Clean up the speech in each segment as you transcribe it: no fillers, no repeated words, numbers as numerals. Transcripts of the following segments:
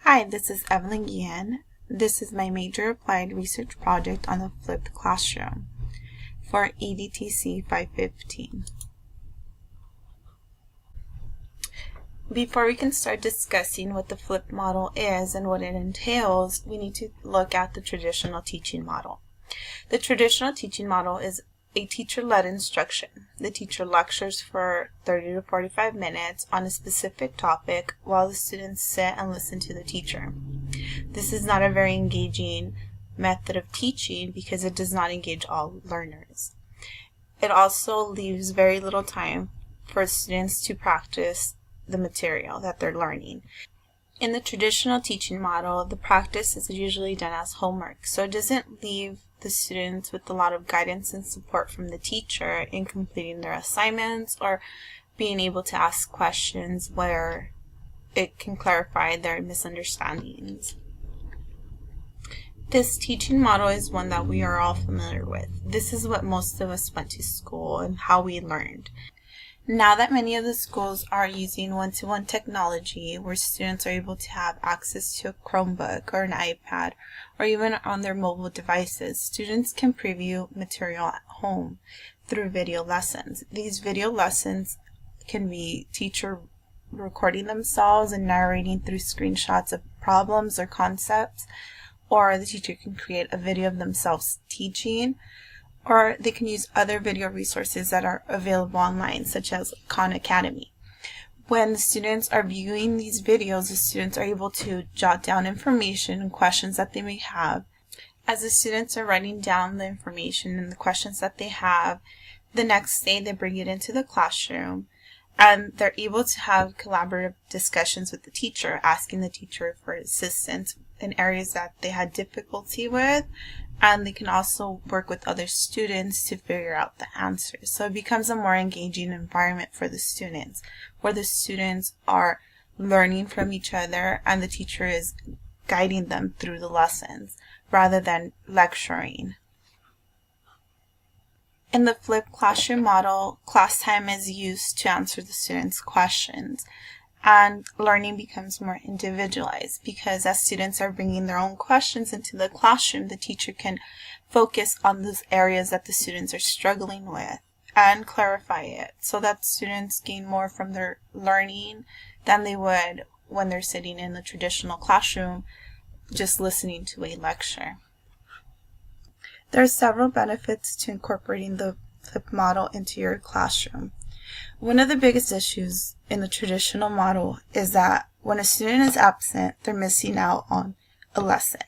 Hi, this is Evelyn Guillen. This is my major applied research project on the flipped classroom for EDTC 515. Before we can start discussing what the flipped model is and what it entails, we need to look at the traditional teaching model. The traditional teaching model is a teacher-led instruction. The teacher lectures for 30 to 45 minutes on a specific topic while the students sit and listen to the teacher. This is not a very engaging method of teaching because it does not engage all learners. It also leaves very little time for students to practice the material that they're learning. In the traditional teaching model, the practice is usually done as homework, so it doesn't leave the students with a lot of guidance and support from the teacher in completing their assignments or being able to ask questions where it can clarify their misunderstandings. This teaching model is one that we are all familiar with. This is what most of us went to school and how we learned. Now that many of the schools are using one-to-one technology where students are able to have access to a Chromebook or an iPad or even on their mobile devices, students can preview material at home through video lessons. These video lessons can be teacher recording themselves and narrating through screenshots of problems or concepts, or the teacher can create a video of themselves teaching, or they can use other video resources that are available online, such as Khan Academy. When the students are viewing these videos, the students are able to jot down information and questions that they may have. As the students are writing down the information and the questions that they have, the next day they bring it into the classroom and they're able to have collaborative discussions with the teacher, asking the teacher for assistance in areas that they had difficulty with, and they can also work with other students to figure out the answers. So it becomes a more engaging environment for the students, where the students are learning from each other and the teacher is guiding them through the lessons rather than lecturing. In the flipped classroom model, class time is used to answer the students' questions, and learning becomes more individualized because as students are bringing their own questions into the classroom, the teacher can focus on those areas that the students are struggling with and clarify it so that students gain more from their learning than they would when they're sitting in the traditional classroom just listening to a lecture. There are several benefits to incorporating the flipped model into your classroom. One of the biggest issues in the traditional model is that when a student is absent, they're missing out on a lesson.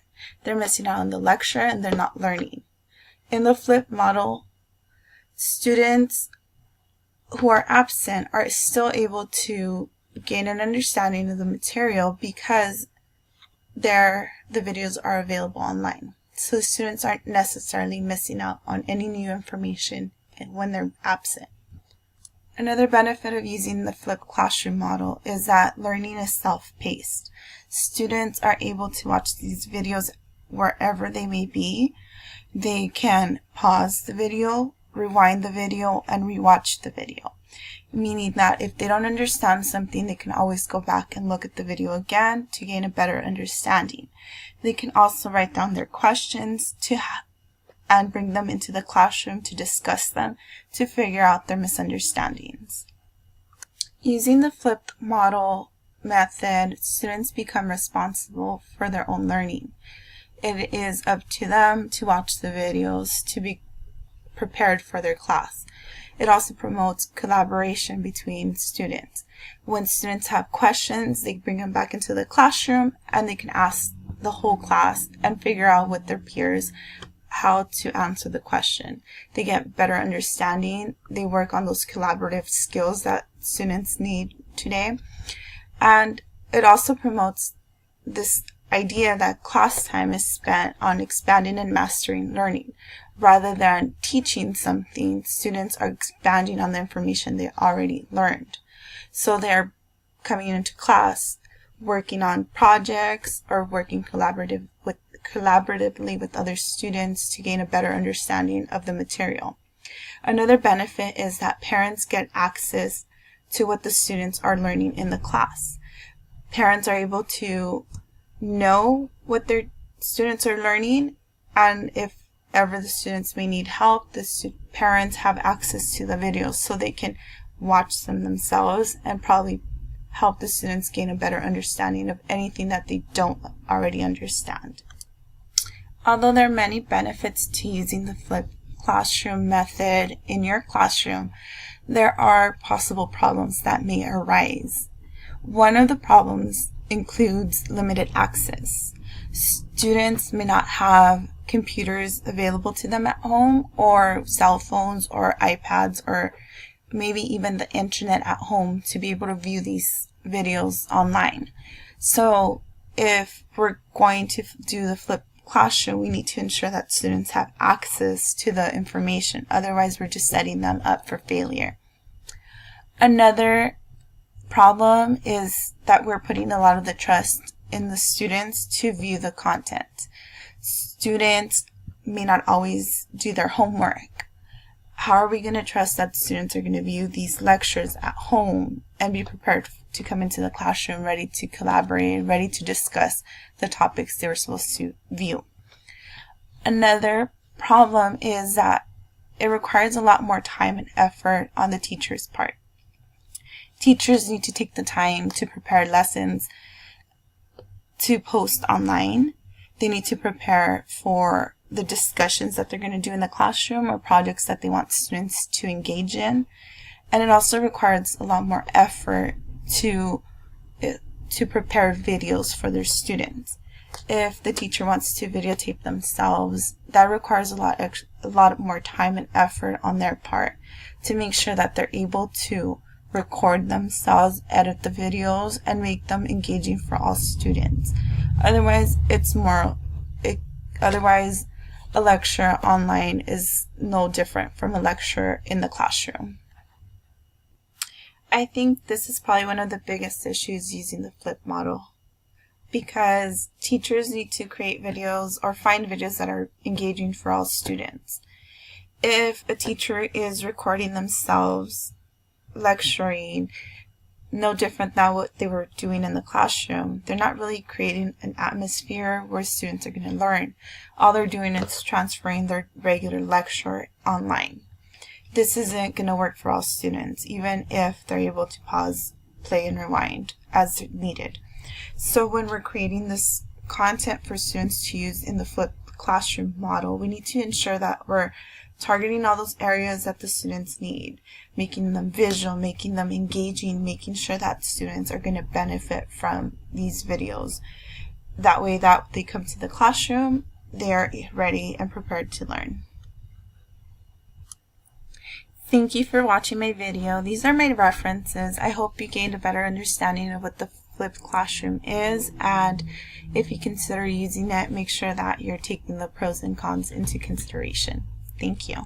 They're missing out on the lecture and they're not learning. In the flipped model, students who are absent are still able to gain an understanding of the material because the videos are available online. So students aren't necessarily missing out on any new information when they're absent. Another benefit of using the flipped classroom model is that learning is self-paced. Students are able to watch these videos wherever they may be. They can pause the video, rewind the video, and rewatch the video, meaning that if they don't understand something, they can always go back and look at the video again to gain a better understanding. They can also write down their questions and bring them into the classroom to discuss them to figure out their misunderstandings. Using the flipped model method, students become responsible for their own learning. It is up to them to watch the videos to be prepared for their class. It also promotes collaboration between students. When students have questions, they bring them back into the classroom and they can ask the whole class and figure out with their peers how to answer the question. They get better understanding. They work on those collaborative skills that students need today. And it also promotes this idea that class time is spent on expanding and mastering learning. Rather than teaching something, students are expanding on the information they already learned. So they're coming into class working on projects or working collaboratively with other students to gain a better understanding of the material. Another benefit is that parents get access to what the students are learning in the class. Parents are able to know what their students are learning, and if ever the students may need help, the parents have access to the videos so they can watch them themselves and probably help the students gain a better understanding of anything that they don't already understand. Although there are many benefits to using the flipped classroom method in your classroom, there are possible problems that may arise. One of the problems includes limited access. Students may not have computers available to them at home, or cell phones or iPads, or maybe even the internet at home to be able to view these videos online. So if we're going to do the flipped classroom, we need to ensure that students have access to the information. Otherwise, we're just setting them up for failure. Another problem is that we're putting a lot of the trust in the students to view the content. Students may not always do their homework. How are we going to trust that students are going to view these lectures at home and be prepared to come into the classroom ready to collaborate, ready to discuss the topics they were supposed to view? Another problem is that it requires a lot more time and effort on the teacher's part. Teachers need to take the time to prepare lessons to post online. They need to prepare for the discussions that they're going to do in the classroom or projects that they want students to engage in. And it also requires a lot more effort to prepare videos for their students. If the teacher wants to videotape themselves, that requires a lot more time and effort on their part to make sure that they're able to record themselves, edit the videos, and make them engaging for all students. Otherwise, a lecture online is no different from a lecture in the classroom. I think this is probably one of the biggest issues using the flipped model, because teachers need to create videos or find videos that are engaging for all students. If a teacher is recording themselves lecturing, no different than what they were doing in the classroom, they're not really creating an atmosphere where students are going to learn. All they're doing is transferring their regular lecture online. This isn't going to work for all students, even if they're able to pause, play, and rewind as needed. So when we're creating this content for students to use in the flipped classroom model, we need to ensure that we're targeting all those areas that the students need, making them visual, making them engaging, making sure that students are going to benefit from these videos. That way that they come to the classroom, they're ready and prepared to learn. Thank you for watching my video. These are my references. I hope you gained a better understanding of what the flipped classroom is, and if you consider using it, make sure that you're taking the pros and cons into consideration. Thank you.